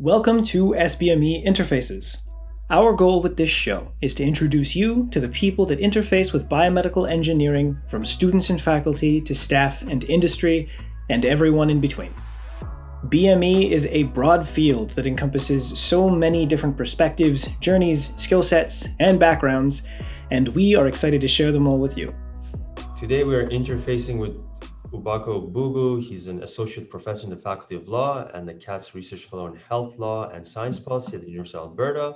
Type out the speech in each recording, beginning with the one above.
Welcome to SBME Interfaces. Our goal with this show is to introduce you to the people that interface with biomedical engineering, from students and faculty to staff and industry, and everyone in between. BME is a broad field that encompasses so many different perspectives, journeys, skill sets, and backgrounds, and we are excited to share them all with you. Today we are interfacing with Ubaka Ogbogu. He's an associate professor in the Faculty of Law and the Katz Research Fellow in Health Law and Science Policy at the University of Alberta.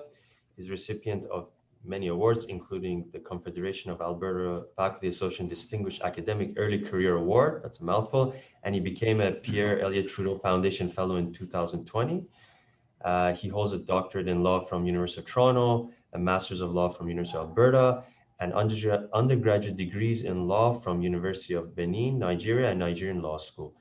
He's recipient of many awards, including the Confederation of Alberta Faculty Association Distinguished Academic Early Career Award. That's a mouthful. And he became a Pierre, Elliott, Trudeau Foundation Fellow in 2020. He holds a doctorate in law from University of Toronto, a master's of law from University of Alberta, and undergraduate degrees in law from University of Benin, Nigeria, and Nigerian Law School.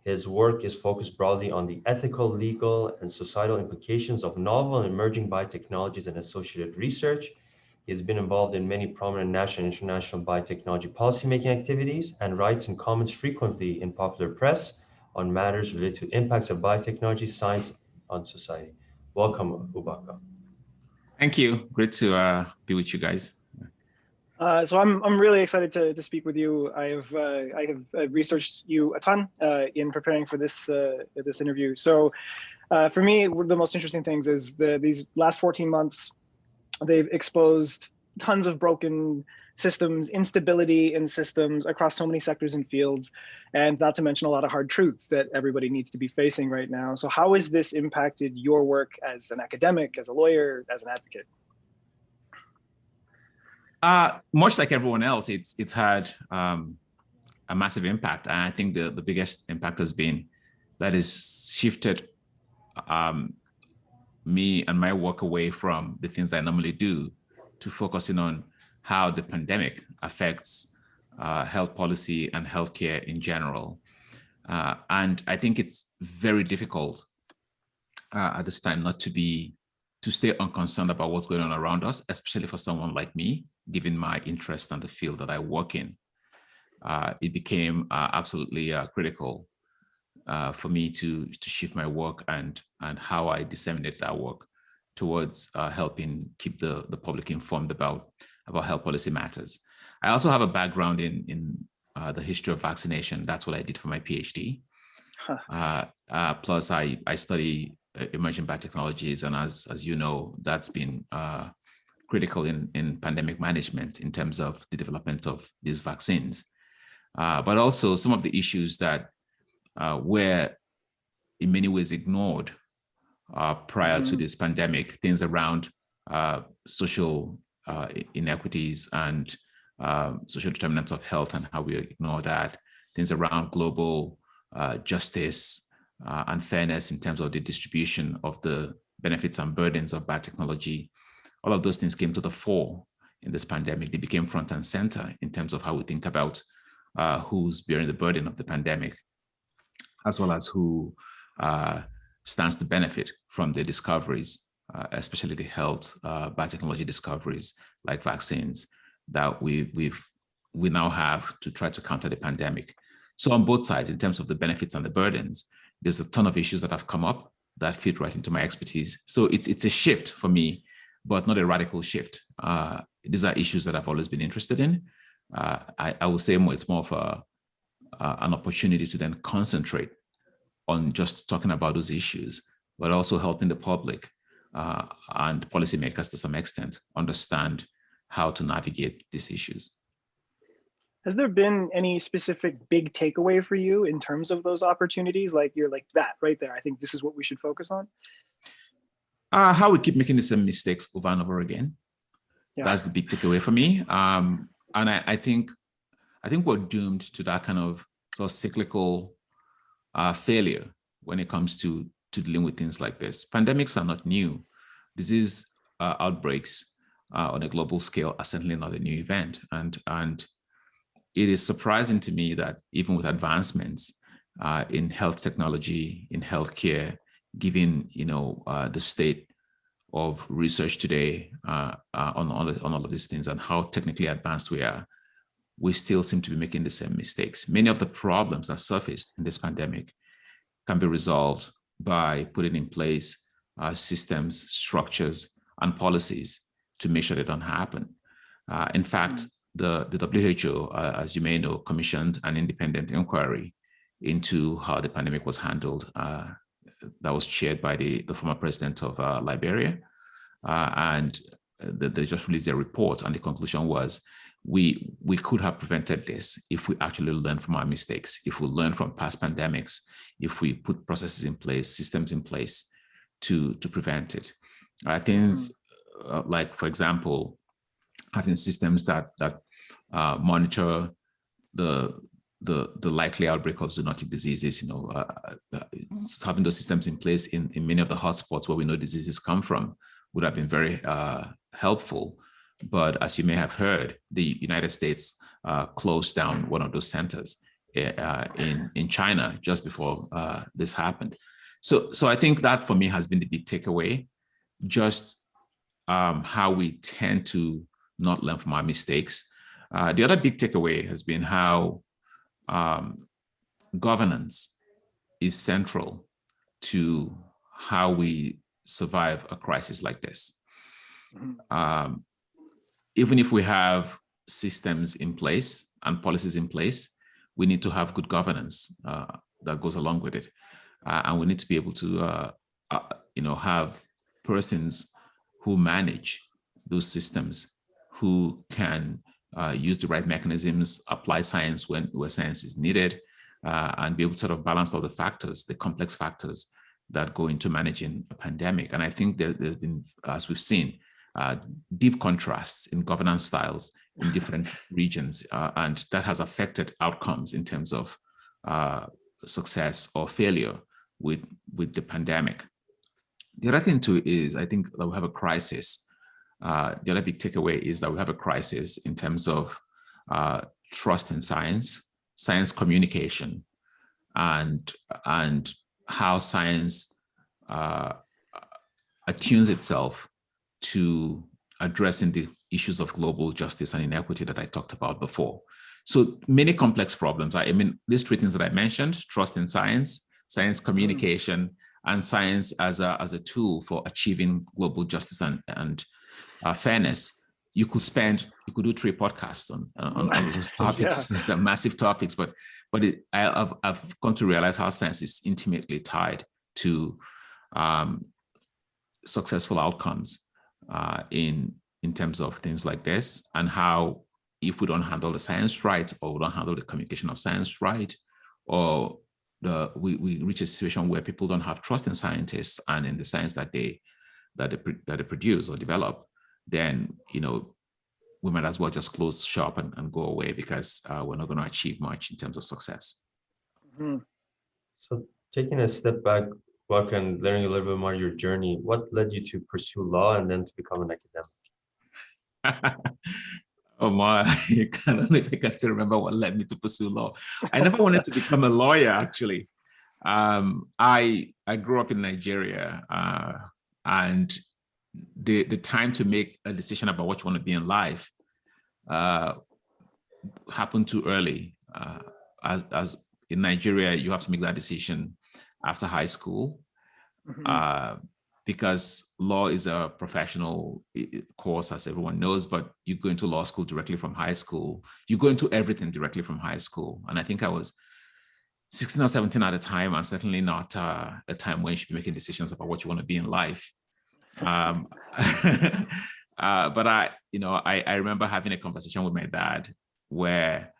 His work is focused broadly on the ethical, legal, and societal implications of novel and emerging biotechnologies and associated research. He has been involved in many prominent national and international biotechnology policymaking activities and writes and comments frequently in popular press on matters related to impacts of biotechnology science on society. Welcome, Ubaka. Thank you. Great to be with you guys. So I'm really excited to speak with you. I have researched you a ton in preparing for this interview. So for me, one of the most interesting things is these last 14 months, they've exposed tons of broken systems, instability in systems across so many sectors and fields, and not to mention a lot of hard truths that everybody needs to be facing right now. So how has this impacted your work as an academic, as a lawyer, as an advocate? Much like everyone else, it's had a massive impact. And I think the biggest impact has been that it's shifted me and my work away from the things I normally do to focusing on how the pandemic affects health policy and healthcare in general. And I think it's very difficult at this time not to stay unconcerned about what's going on around us, especially for someone like me, given my interest and the field that I work in. It became absolutely critical for me to shift my work and how I disseminate that work towards helping keep the public informed about health policy matters. I also have a background in the history of vaccination. That's what I did for my PhD. Plus, I study emerging biotechnologies, and as you know, that's been critical in pandemic management in terms of the development of these vaccines. But also some of the issues that were in many ways ignored prior to this pandemic, things around social inequities and social determinants of health and how we ignore that, things around global justice and fairness in terms of the distribution of the benefits and burdens of biotechnology. All of those things came to the fore in this pandemic. They became front and center in terms of how we think about who's bearing the burden of the pandemic, as well as who stands to benefit from the discoveries, especially the health biotechnology discoveries like vaccines that we now have to try to counter the pandemic. So on both sides, in terms of the benefits and the burdens, there's a ton of issues that have come up that fit right into my expertise. So it's a shift for me, but not a radical shift. These are issues that I've always been interested in. I would say it's more of an opportunity to then concentrate on just talking about those issues, but also helping the public and policymakers to some extent understand how to navigate these issues. Has there been any specific big takeaway for you in terms of those opportunities? Like you're like that right there. I think this is what we should focus on. How we keep making the same mistakes over and over again. Yeah. That's the big takeaway for me. And I think we're doomed to that kind of sort of cyclical failure when it comes to dealing with things like this. Pandemics are not new. Disease outbreaks on a global scale are certainly not a new event. And it is surprising to me that even with advancements in health technology, in healthcare, given the state of research today on all of these things and how technically advanced we are, we still seem to be making the same mistakes. Many of the problems that surfaced in this pandemic can be resolved by putting in place systems, structures, and policies to make sure they don't happen. In fact, the WHO, as you may know, commissioned an independent inquiry into how the pandemic was handled. That was chaired by the former president of Liberia. And they just released their report, and the conclusion was, we could have prevented this if we actually learn from our mistakes, if we learn from past pandemics, if we put processes in place, systems in place to prevent it. Things like, for example, having systems that monitor the likely outbreak of zoonotic diseases, having those systems in place in many of the hotspots where we know diseases come from would have been very helpful. But as you may have heard, the United States closed down one of those centers in China just before this happened. So I think that for me has been the big takeaway, just how we tend to not learn from our mistakes. The other big takeaway has been how governance is central to how we survive a crisis like this. Even if we have systems in place and policies in place, we need to have good governance that goes along with it. And we need to be able to have persons who manage those systems, who can use the right mechanisms, apply science where science is needed, and be able to sort of balance all the factors, the complex factors that go into managing a pandemic. And I think there's been, as we've seen, deep contrasts in governance styles in different regions, and that has affected outcomes in terms of success or failure with the pandemic. The other thing too is, I think that we have a crisis. The other big takeaway is that we have a crisis in terms of trust in science, science communication, and how science attunes itself to addressing the issues of global justice and inequity that I talked about before. So many complex problems. I mean, these three things that I mentioned: trust in science, science communication, and science as a tool for achieving global justice and fairness. You could do 3 podcasts on those topics. Yeah. They're massive topics, but I've come to realize how science is intimately tied to successful outcomes in terms of things like this, and how if we don't handle the science right, or we don't handle the communication of science right, or we reach a situation where people don't have trust in scientists and in the science that they produce or develop, then we might as well just close shop and go away, because we're not going to achieve much in terms of success. Mm-hmm. So taking a step back, Ubaka, and learning a little bit more your journey, what led you to pursue law and then to become an academic? Oh my, I don't know if I can still remember what led me to pursue law. I never wanted to become a lawyer, actually. I grew up in Nigeria, and the time to make a decision about what you want to be in life happened too early. As in Nigeria, you have to make that decision after high school, because law is a professional course, as everyone knows, but you go into law school directly from high school. You go into everything directly from high school. And I think I was 16 or 17 at the time, and certainly not a time when you should be making decisions about what you want to be in life. But I remember having a conversation with my dad where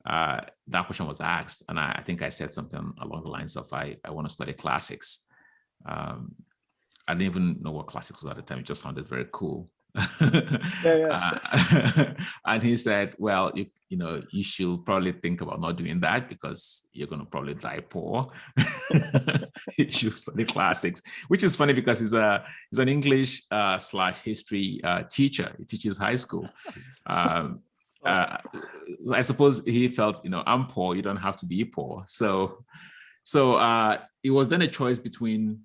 that question was asked, and I think I said something along the lines of, I want to study classics. I didn't even know what classics was at the time. It just sounded very cool. And he said, well, you should probably think about not doing that, because you're going to probably die poor. You should study classics, which is funny because he's an English / history teacher. He teaches high school. Awesome. I suppose he felt, I'm poor, you don't have to be poor. So it was then a choice between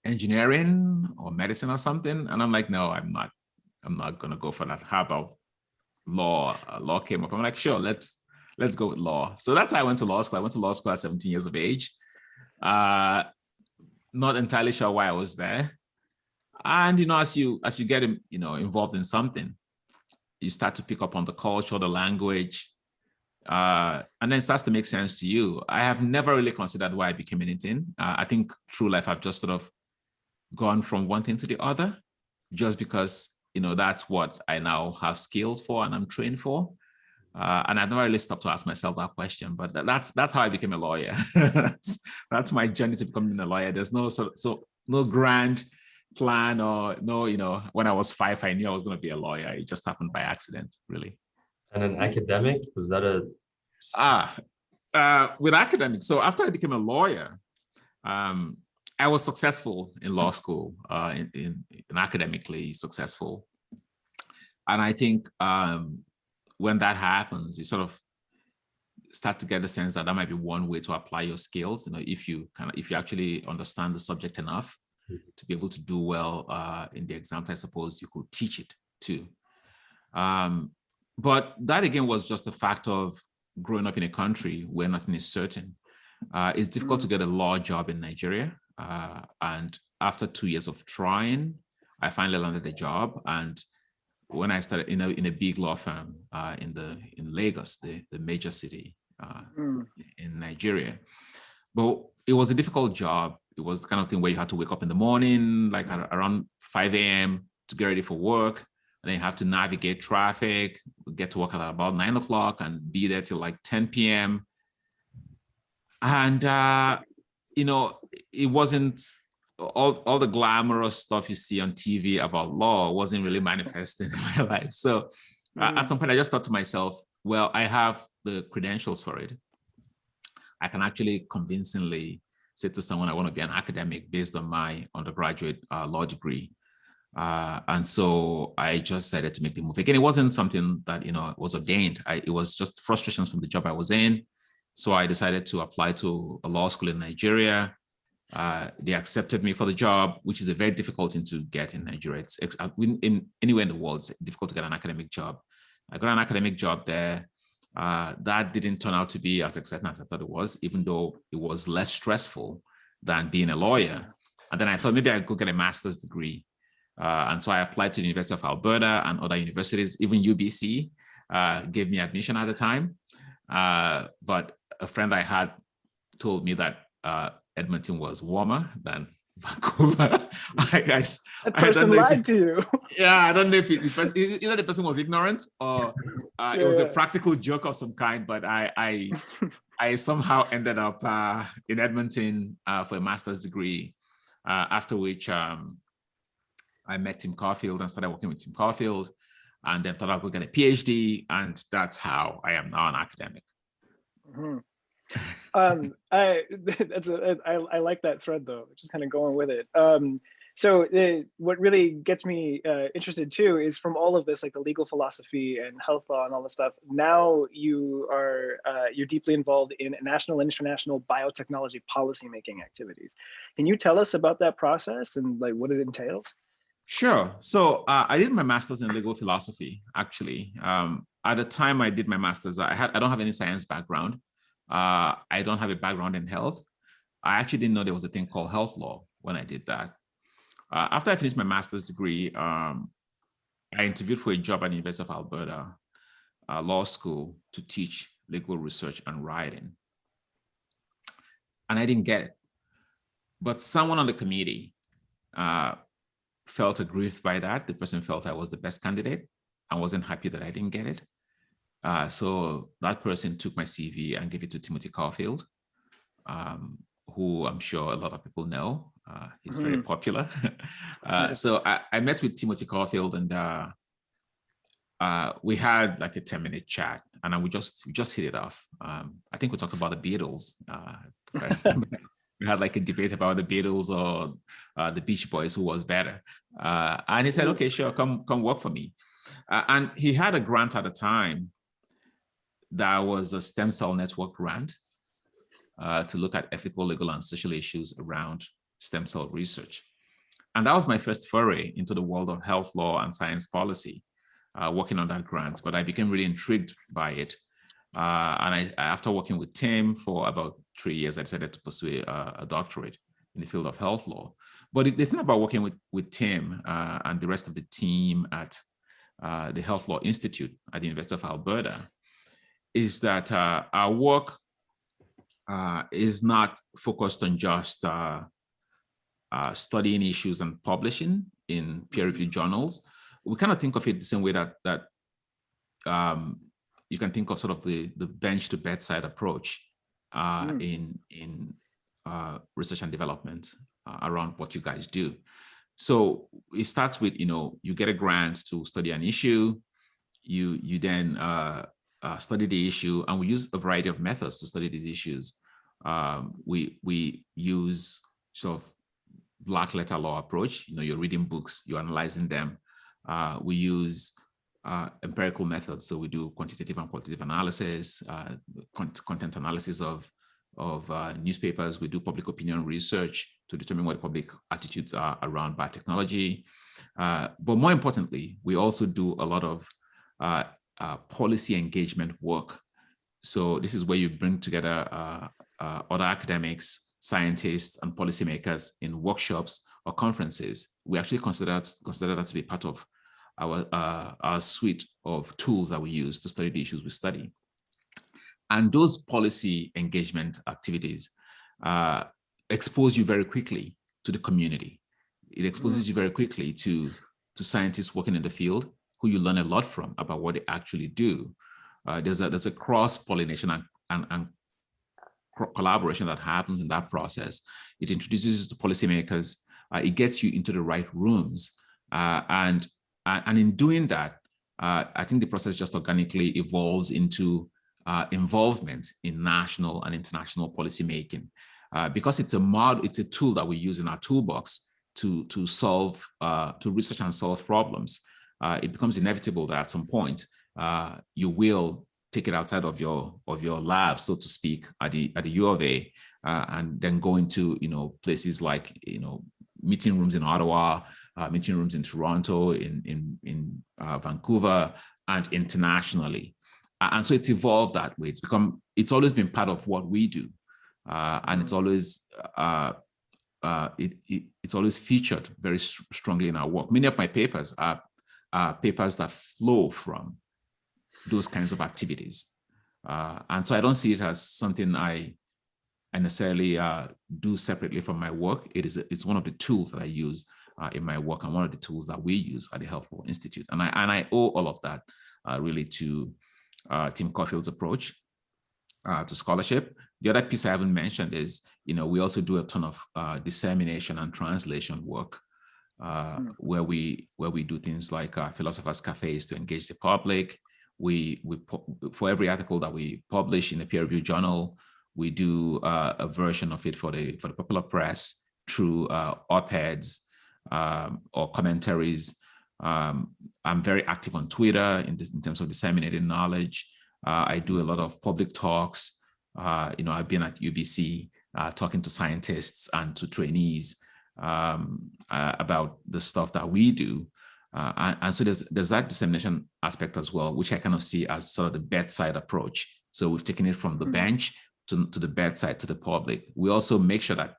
engineering or medicine or something. And I'm like, no, I'm not going to go for that. How about law? Law came up. I'm like, sure, let's go with law. So that's how I went to law school. I went to law school at 17 years of age. not entirely sure why I was there. And, you know, as you get, you know, involved in something, you start to pick up on the culture, the language, and then it starts to make sense to you. I have never really considered why I became anything. I think through life, I've just sort of gone from one thing to the other, just because, you know, that's what I now have skills for and I'm trained for. And I've never really stopped to ask myself that question, but that's how I became a lawyer. that's my journey to becoming a lawyer. There's no no grand plan or no, you know, when I was 5, I knew I was going to be a lawyer. It just happened by accident, really. And an academic, was that with academics. So after I became a lawyer, I was successful in law school, in academically successful. And I think when that happens, you sort of start to get the sense that might be one way to apply your skills. You know, if you actually understand the subject enough to be able to do well in the exams, I suppose you could teach it too. But that again was just a fact of growing up in a country where nothing is certain. It's difficult to get a law job in Nigeria. And after 2 years of trying, I finally landed a job. And when I started in a big law firm in Lagos, the major city in Nigeria. But it was a difficult job. It was the kind of thing where you had to wake up in the morning, like around 5 a.m. to get ready for work. And then you have to navigate traffic, get to work at about 9 o'clock and be there till like 10 p.m. And, you know, it wasn't all the glamorous stuff you see on TV about law wasn't really manifesting in my life. So at some point, I just thought to myself, well, I have the credentials for it. I can actually convincingly say to someone I want to be an academic based on my undergraduate law degree. And so I just decided to make the move. Again, it wasn't something that, you know, was ordained. It was just frustrations from the job I was in. So I decided to apply to a law school in Nigeria. They accepted me for the job, which is a very difficult thing to get in Nigeria. It's in anywhere in the world, it's difficult to get an academic job. I got an academic job there. That didn't turn out to be as exciting as I thought it was, even though it was less stressful than being a lawyer. And then I thought maybe I could get a master's degree. And so I applied to the University of Alberta and other universities, even UBC gave me admission at the time. But a friend I had told me that Edmonton was warmer than Vancouver. That person lied to you. Yeah, I don't know if either the person was ignorant or it was a practical joke of some kind, but I somehow ended up in Edmonton for a master's degree, after which I met Tim Caulfield and started working with Tim Caulfield, and then thought I would get a PhD, and that's how I am now an academic. I like that thread though, just kind of going with it. So what really gets me interested too is from all of this, like the legal philosophy and health law and all this stuff. Now you're deeply involved in national and international biotechnology policymaking activities. Can you tell us about that process and like what it entails? Sure. So I did my master's in legal philosophy, actually. At the time I did my master's, I don't have any science background. I don't have a background in health. I actually didn't know there was a thing called health law when I did that. After I finished my master's degree, I interviewed for a job at the University of Alberta Law School to teach legal research and writing. And I didn't get it. But someone on the committee felt aggrieved by that. The person felt I was the best candidate and wasn't happy that I didn't get it. So that person took my CV and gave it to Timothy Caulfield, who I'm sure a lot of people know. He's very popular. So I met with Timothy Caulfield, and we had like a 10-minute chat, and we just hit it off. I think we talked about the Beatles. We had like a debate about the Beatles or the Beach Boys, who was better. And he said, okay, sure, come work for me. And he had a grant at the time that was a stem cell network grant to look at ethical, legal, and social issues around stem cell research. And that was my first foray into the world of health law and science policy, working on that grant. But I became really intrigued by it. And after working with Tim for about 3 years, I decided to pursue a doctorate in the field of health law. But the thing about working with Tim and the rest of the team at the Health Law Institute at the University of Alberta is that our work is not focused on just studying issues and publishing in peer-reviewed journals. We kind of think of it the same way that you can think of sort of the bench to bedside approach in research and development around what you guys do. So it starts with, you get a grant to study an issue, you then study the issue, and we use a variety of methods to study these issues. We use sort of black letter law approach. You're reading books, you're analyzing them. We use empirical methods. So we do quantitative and qualitative analysis, content analysis of newspapers. We do public opinion research to determine what the public attitudes are around biotechnology. But more importantly, we also do a lot of policy engagement work. So this is where you bring together other academics, scientists, and policymakers in workshops or conferences. We actually consider that to be part of our suite of tools that we use to study the issues we study. And those policy engagement activities expose you very quickly to the community. It exposes you very quickly to scientists working in the field who you learn a lot from about what they actually do. There's a cross-pollination and collaboration that happens in that process. It introduces you to policymakers. It gets you into the right rooms. And in doing that, I think the process just organically evolves into involvement in national and international policymaking, because it's a tool that we use in our toolbox to research and solve problems. It becomes inevitable that at some point you will take it outside of your lab, so to speak, at the U of A, and then go into places like meeting rooms in Ottawa, meeting rooms in Toronto, in Vancouver, and internationally. And so it's evolved that way. It's always been part of what we do, and it's always it's always featured very strongly in our work. Many of my papers are papers that flow from those kinds of activities, and so I don't see it as something I necessarily do separately from my work. It's one of the tools that I use in my work, and one of the tools that we use at the Health Law Institute. And I owe all of that really to Tim Caulfield's approach to scholarship. The other piece I haven't mentioned is, we also do a ton of dissemination and translation work, where we do things like philosophers' cafes to engage the public. For every article that we publish in a peer-reviewed journal, we do a version of it for the popular press through op-eds or commentaries. I'm very active on Twitter in terms of disseminating knowledge. I do a lot of public talks. I've been at UBC talking to scientists and to trainees about the stuff that we do. And so there's that dissemination aspect as well, which I kind of see as sort of the bedside approach. So we've taken it from the bench to the bedside, to the public. We also make sure that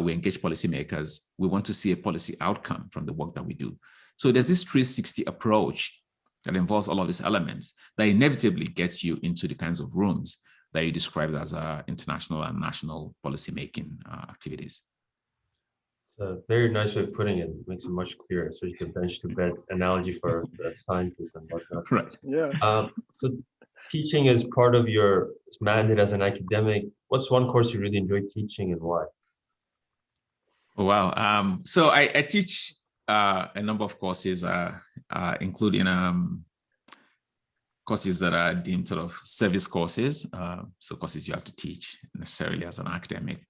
we engage policymakers. We want to see a policy outcome from the work that we do. So there's this 360 approach that involves all of these elements that inevitably gets you into the kinds of rooms that you described as international and national policymaking activities. It's a very nice way of putting it. It makes it much clearer. So it's the bench to bed analogy for the scientists and whatnot. Right. Yeah. So teaching is part of your mandate as an academic. What's one course you really enjoy teaching and why? Oh, wow. So I teach a number of courses, including courses that are deemed sort of service courses. So courses you have to teach necessarily as an academic.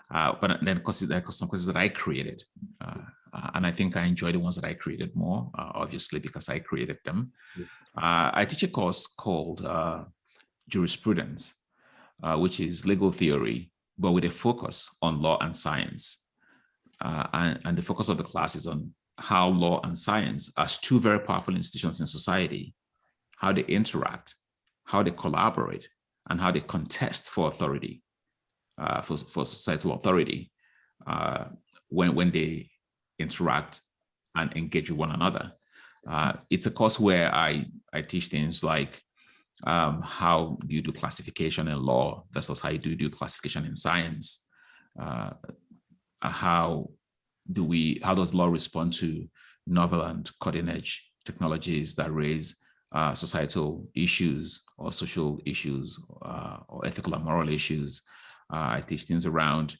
But then some courses that I created. And I think I enjoy the ones that I created more, obviously, because I created them. I teach a course called jurisprudence, which is legal theory, but with a focus on law and science. And the focus of the class is on how law and science, as two very powerful institutions in society, how they interact, how they collaborate, and how they contest for authority, for societal authority. when they interact and engage with one another. It's a course where I teach things like how do you do classification in law versus how you do classification in science. How does law respond to novel and cutting edge technologies that raise societal issues or social issues or ethical and moral issues. I teach things around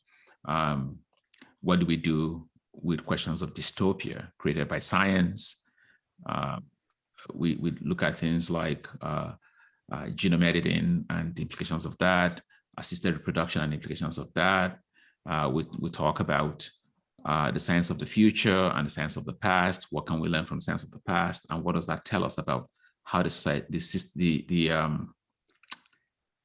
what do we do with questions of dystopia created by science. We look at things like genome editing and the implications of that, assisted reproduction and implications of that. We talk about the science of the future and the science of the past. What can we learn from the science of the past, and what does that tell us about how the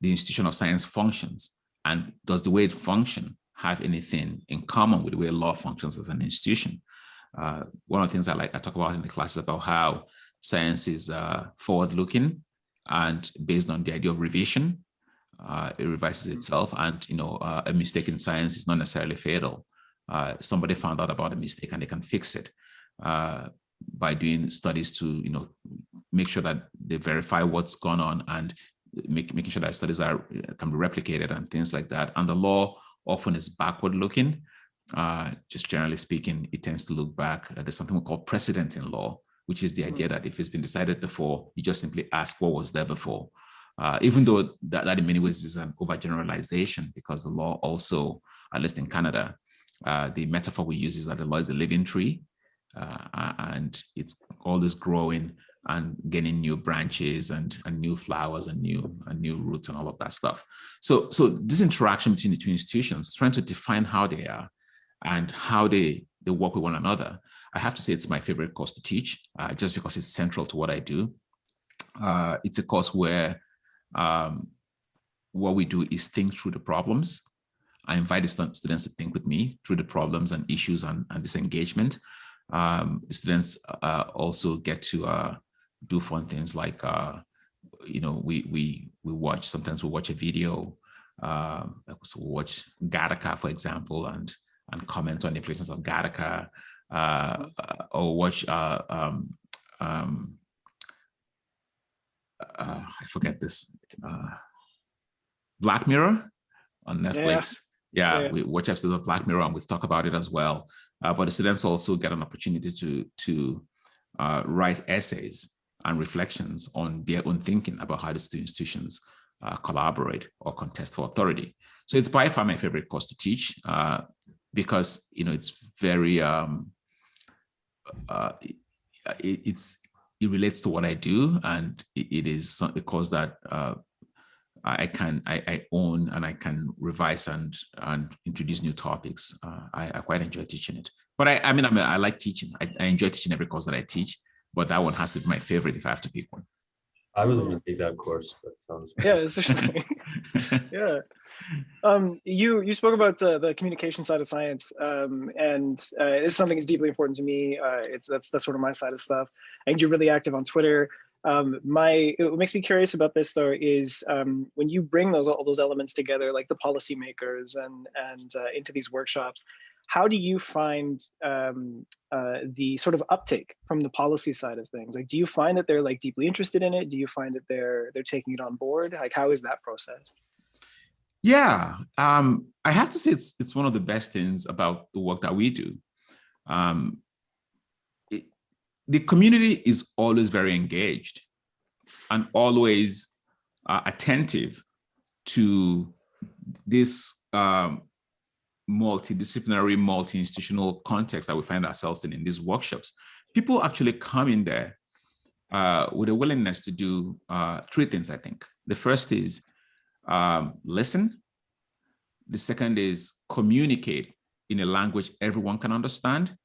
institution of science functions, and does the way it functions have anything in common with the way law functions as an institution? One of the things I talk about in the class is about how science is forward-looking and based on the idea of revision. It revises itself, and a mistake in science is not necessarily fatal. Somebody found out about a mistake and they can fix it by doing studies to make sure that they verify what's gone on and making sure that studies can be replicated and things like that. And the law often is backward looking. Just generally speaking, it tends to look back. There's something we call precedent in law, which is the idea that if it's been decided before, you just simply ask what was there before. Even though that in many ways is an overgeneralization, because the law also, at least in Canada, the metaphor we use is that the law is a living tree, and it's always growing and getting new branches and new flowers and new roots and all of that stuff. So this interaction between the two institutions, trying to define how they are and how they work with one another, I have to say it's my favorite course to teach, just because it's central to what I do. It's a course where what we do is think through the problems. I invite the students to think with me through the problems and issues and this engagement. The students also get to do fun things like, we watch, sometimes we watch a video, so we watch Gattaca, for example, and comment on the implications of Gattaca, or watch, I forget this, Black Mirror on Netflix. Yeah, we watch episodes of Black Mirror and we talk about it as well. But the students also get an opportunity to write essays and reflections on their own thinking about how these two institutions collaborate or contest for authority. So it's by far my favorite course to teach, because it's very it relates to what I do, and it is a course that I own, and I can revise and introduce new topics. I quite enjoy teaching it. But I like teaching. I enjoy teaching every course that I teach, but that one has to be my favorite if I have to pick one. I would even take that course. That sounds yeah, it's interesting. Yeah. You spoke about the communication side of science, and it's something that's deeply important to me. That's sort of my side of stuff. I think you're really active on Twitter. What makes me curious about this though is when you bring all those elements together, like the policymakers and into these workshops, how do you find the sort of uptake from the policy side of things? Like, do you find that they're like deeply interested in it? Do you find that they're taking it on board? Like, how is that process? Yeah, I have to say it's one of the best things about the work that we do. The community is always very engaged and always attentive to this multidisciplinary, multi-institutional context that we find ourselves in these workshops. People actually come in there with a willingness to do three things, I think. The first is listen. The second is communicate in a language everyone can understand.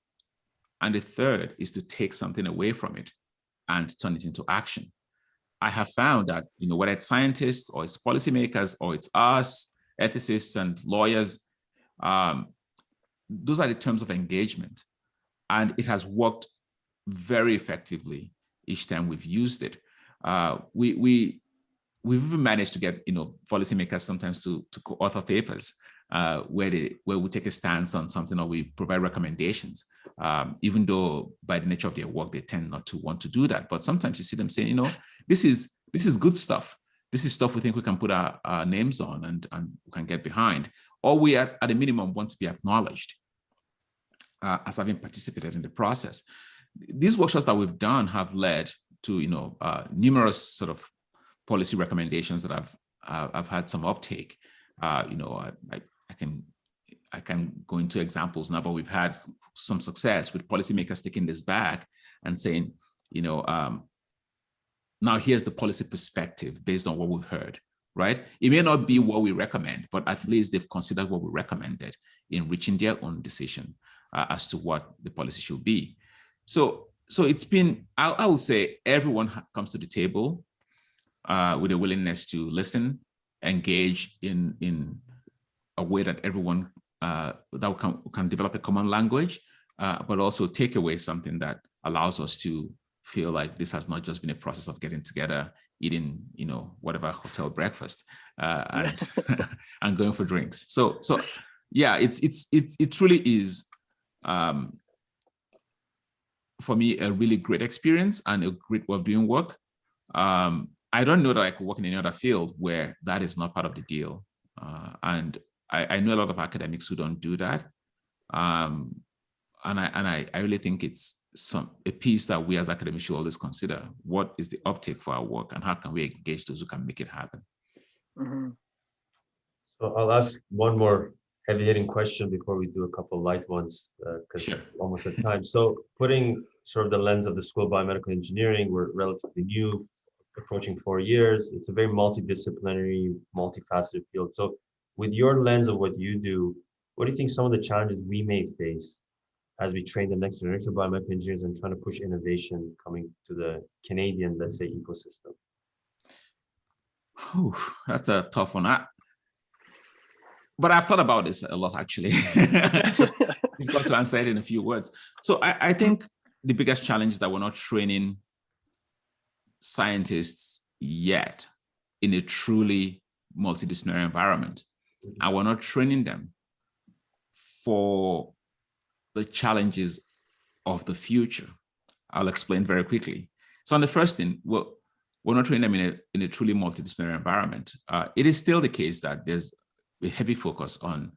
And the third is to take something away from it and turn it into action. I have found that, whether it's scientists or it's policymakers or it's us, ethicists and lawyers, those are the terms of engagement. And it has worked very effectively each time we've used it. We've even managed to get, policymakers sometimes to co-author papers where we take a stance on something or we provide recommendations, even though by the nature of their work, they tend not to want to do that. But sometimes you see them saying, this is good stuff. This is stuff we think we can put our names on and we can get behind, or we at a minimum want to be acknowledged as having participated in the process. These workshops that we've done have led to numerous sort of policy recommendations that I've had some uptake. I can go into examples now, but we've had some success with policymakers taking this back and saying, now here's the policy perspective based on what we've heard, right? It may not be what we recommend, but at least they've considered what we recommended in reaching their own decision as to what the policy should be. So it's been, I will say, everyone comes to the table with a willingness to listen, engage in a way that everyone that can develop a common language, but also take away something that allows us to feel like this has not just been a process of getting together, eating, whatever hotel breakfast, and and going for drinks. So yeah, it truly is, for me, a really great experience and a great way of doing work. I don't know that I could work in any other field where that is not part of the deal. And I know a lot of academics who don't do that. And I really think it's a piece that we as academics should always consider. What is the uptake for our work and how can we engage those who can make it happen? Mm-hmm. So I'll ask one more heavy-hitting question before we do a couple light ones, because Sure. almost at time. So putting sort of the lens of the School of Biomedical Engineering, we're relatively new, approaching 4 years. It's a very multidisciplinary, multifaceted field. So with your lens of what you do, what do you think some of the challenges we may face as we train the next generation of biomedical engineers and trying to push innovation coming to the Canadian, let's say, ecosystem? Whew, that's a tough one. But I've thought about this a lot, actually. Just difficult to answer it in a few words. So I think the biggest challenge is that we're not training scientists yet in a truly multidisciplinary environment. And we're not training them for the challenges of the future. I'll explain very quickly. So on the first thing, we're not training them in a truly multidisciplinary environment. It is still the case that there's a heavy focus on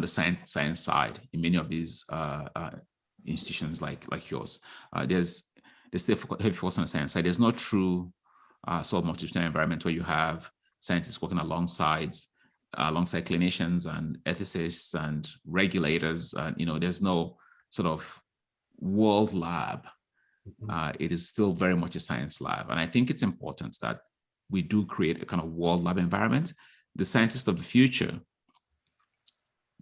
the science side in many of these institutions like yours. There's still heavy focus on the science side. There's no true sort of multidisciplinary environment where you have scientists working alongside clinicians and ethicists and regulators. There's no sort of world lab. It is still very much a science lab. And I think it's important that we do create a kind of world lab environment. The scientist of the future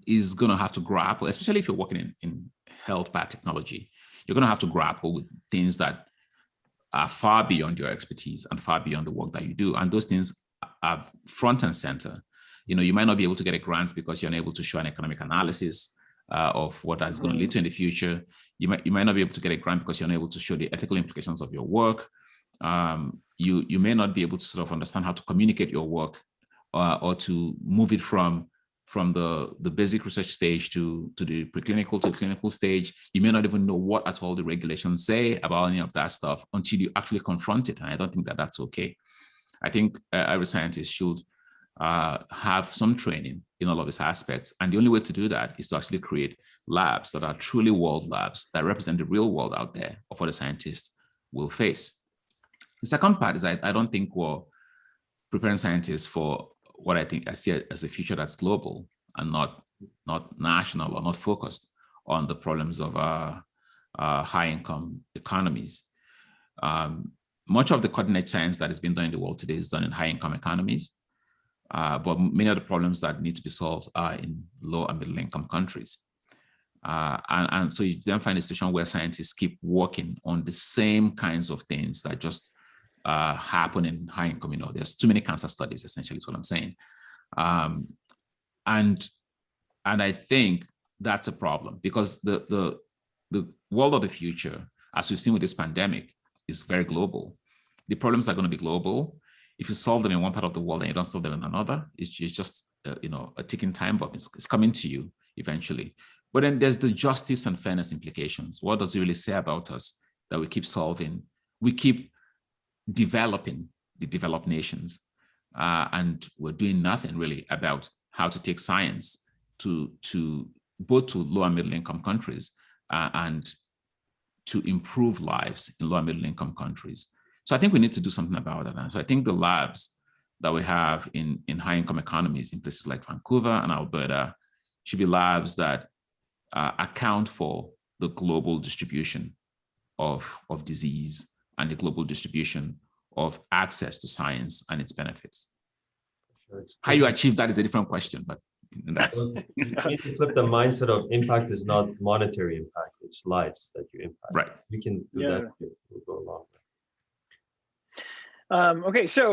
is going to have to grapple, especially if you're working in health biotechnology, you're going to have to grapple with things that are far beyond your expertise and far beyond the work that you do. And those things are front and center. You might not be able to get a grant because you're unable to show an economic analysis of what that's going to lead to in the future. You might not be able to get a grant because you're unable to show the ethical implications of your work. You may not be able to sort of understand how to communicate your work or to move it from the basic research stage to the preclinical to the clinical stage. You may not even know what at all the regulations say about any of that stuff until you actually confront it. And I don't think that that's okay. I think every scientist should have some training in all of these aspects. And the only way to do that is to actually create labs that are truly world labs that represent the real world out there of what the scientists will face. The second part is I don't think we're preparing scientists for what I see as a future that's global and not national or not focused on the problems of high income economies. Much of the cutting edge science that is being done in the world today is done in high income economies. But many of the problems that need to be solved are in low and middle income countries. And so you then find a situation where scientists keep working on the same kinds of things that just happen in high income. There's too many cancer studies, essentially is what I'm saying. And I think that's a problem because the world of the future, as we've seen with this pandemic, is very global. The problems are going to be global. if you solve them in one part of the world and you don't solve them in another, it's just a ticking time bomb. It's coming to you eventually. But then there's the justice and fairness implications. What does it really say about us that we keep solving? We keep developing the developed nations, and we're doing nothing really about how to take science to both to low and middle income countries and to improve lives in low and middle income countries. So I think we need to do something about it. And so I think the labs that we have in high income economies in places like Vancouver and Alberta should be labs that account for the global distribution of disease and the global distribution of access to science and its benefits. Sure, how you achieve that is a different question, but that's... You need to flip the mindset of impact is not monetary impact, it's lives that you impact. Right. You can do that, we'll go along. Okay, so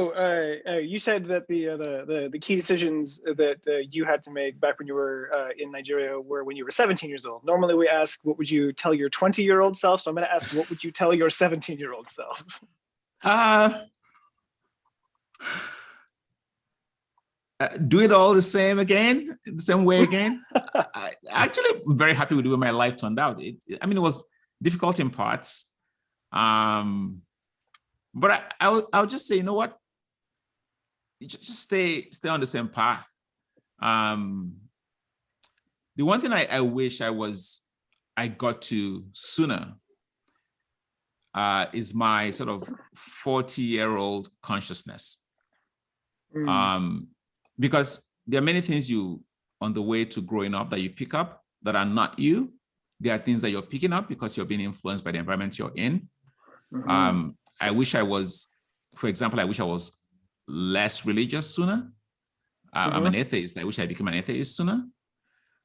you said that the key decisions that you had to make back when you were in Nigeria were when you were 17 years old. Normally we ask, what would you tell your 20-year-old self? So I'm going to ask, what would you tell your 17-year-old self? Do it all the same again, the same way again. Actually, I'm very happy with the way my life turned out. It was difficult in parts. But I'll just say, you know what? Just stay on the same path. The one thing I wish I got to sooner is my sort of 40-year-old consciousness. Because there are many things on the way to growing up that you pick up that are not you. There are things that you're picking up because you're being influenced by the environment you're in. I wish I was, for example, I wish I was less religious sooner. I'm an atheist. I wish I became an atheist sooner.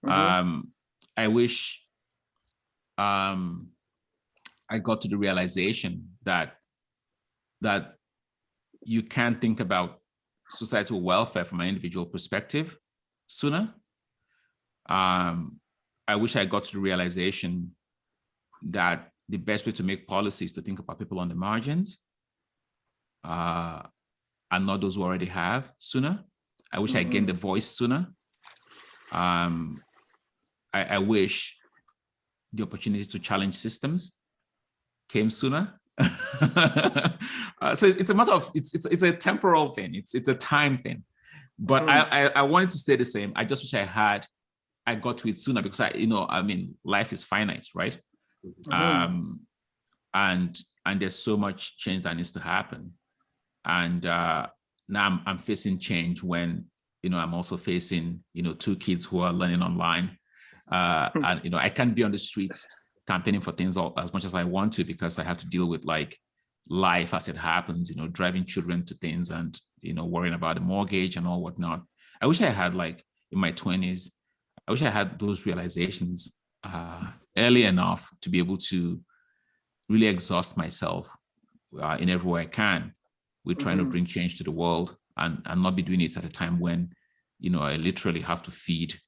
I wish I got to the realization that you can't think about societal welfare from an individual perspective sooner. I wish I got to the realization that the best way to make policy is to think about people on the margins and not those who already have sooner. I wish I gained the voice sooner. I wish the opportunity to challenge systems came sooner. So it's a matter of, it's a temporal thing. It's a time thing, but I want it to stay the same. I just wish I got to it sooner because life is finite, right? And there's so much change that needs to happen. And now I'm facing change when, I'm also facing, 2 kids who are learning online. And, I can't be on the streets campaigning for things as much as I want to, because I have to deal with life as it happens, driving children to things and, worrying about the mortgage and all whatnot. I wish I had in my 20s, I wish I had those realizations early enough to be able to really exhaust myself in every way I can with trying to bring change to the world and not be doing it at a time when, I literally have to feed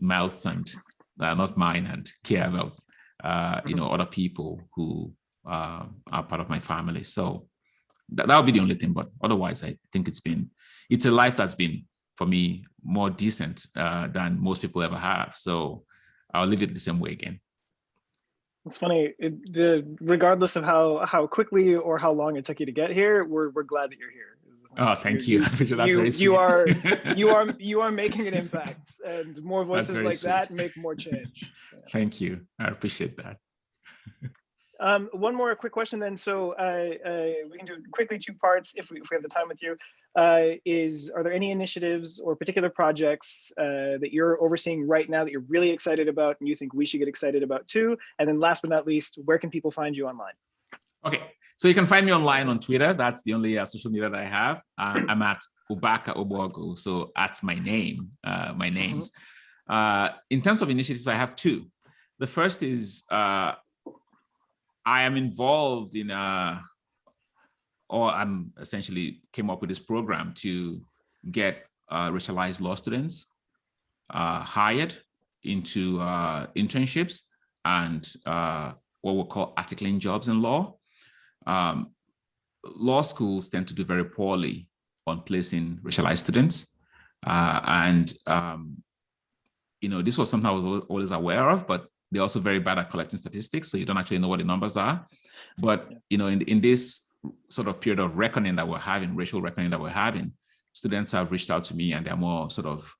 mouth and not mine and care about, other people who are part of my family. So that would be the only thing. But otherwise, I think it's a life that's been, for me, more decent than most people ever have. So I'll live it the same way again. It's funny, regardless of how quickly or how long it took you to get here, we're glad that you're here. Oh, thank you. That's very sweet. You are making an impact, and more voices like that make more change. Yeah. Thank you. I appreciate that. One more quick question then. So we can do quickly 2 parts if we have the time with you. Are there any initiatives or particular projects that you're overseeing right now that you're really excited about and you think we should get excited about too? And then last but not least, where can people find you online? Okay, so you can find me online on Twitter. That's the only social media that I have. I'm at Ubaka Ogbogu, so that's my name, my names. In terms of initiatives, I have 2. The first is I am involved in, or I'm essentially came up with this program to get racialized law students hired into internships and what we'll call articling jobs in law. Law schools tend to do very poorly on placing racialized students. This was something I was always aware of, but they're also very bad at collecting statistics, so you don't actually know what the numbers are. But in this sort of period of reckoning that we're having, racial reckoning that we're having, students have reached out to me and they're more sort of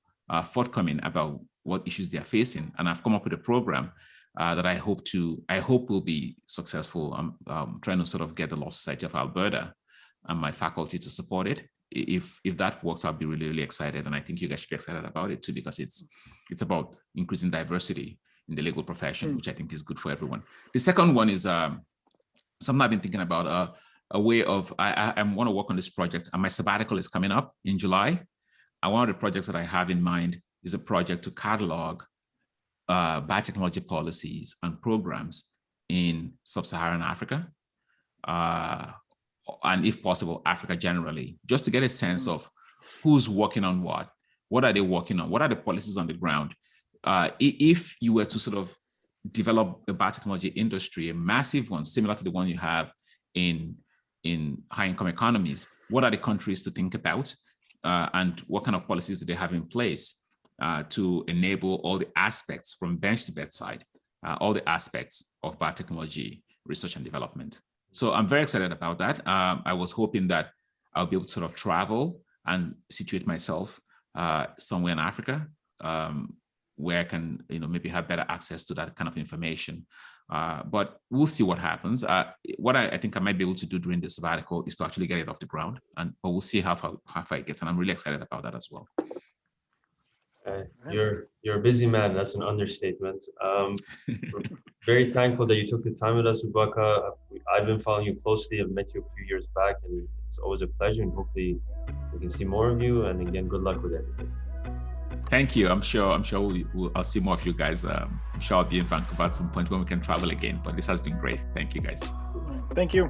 forthcoming about what issues they're facing. And I've come up with a program that I hope will be successful. I'm trying to sort of get the Law Society of Alberta and my faculty to support it. If that works, I'll be really, really excited. And I think you guys should be excited about it too, because it's about increasing diversity in the legal profession, which I think is good for everyone. The second one is something I've been thinking about, a way of, I want to work on this project, and my sabbatical is coming up in July. And one of the projects that I have in mind is a project to catalog biotechnology policies and programs in sub-Saharan Africa, and if possible, Africa generally, just to get a sense of who's working on what are they working on, what are the policies on the ground. If you were to sort of develop a biotechnology industry, a massive one, similar to the one you have in high-income economies, what are the countries to think about, and what kind of policies do they have in place to enable all the aspects from bench to bedside, all the aspects of biotechnology research and development. So I'm very excited about that. I was hoping that I'll be able to sort of travel and situate myself somewhere in Africa, where I can, maybe have better access to that kind of information. But we'll see what happens. What I think I might be able to do during the sabbatical is to actually get it off the ground, but we'll see how far it gets. And I'm really excited about that as well. You're a busy man. That's an understatement. We're very thankful that you took the time with us, Ubaka. I've been following you closely. I've met you a few years back, and it's always a pleasure. And hopefully, we can see more of you. And again, good luck with everything. Thank you. I'm sure I'll see more of you guys. I'm sure I'll be in Vancouver at some point when we can travel again. But this has been great. Thank you, guys. Thank you.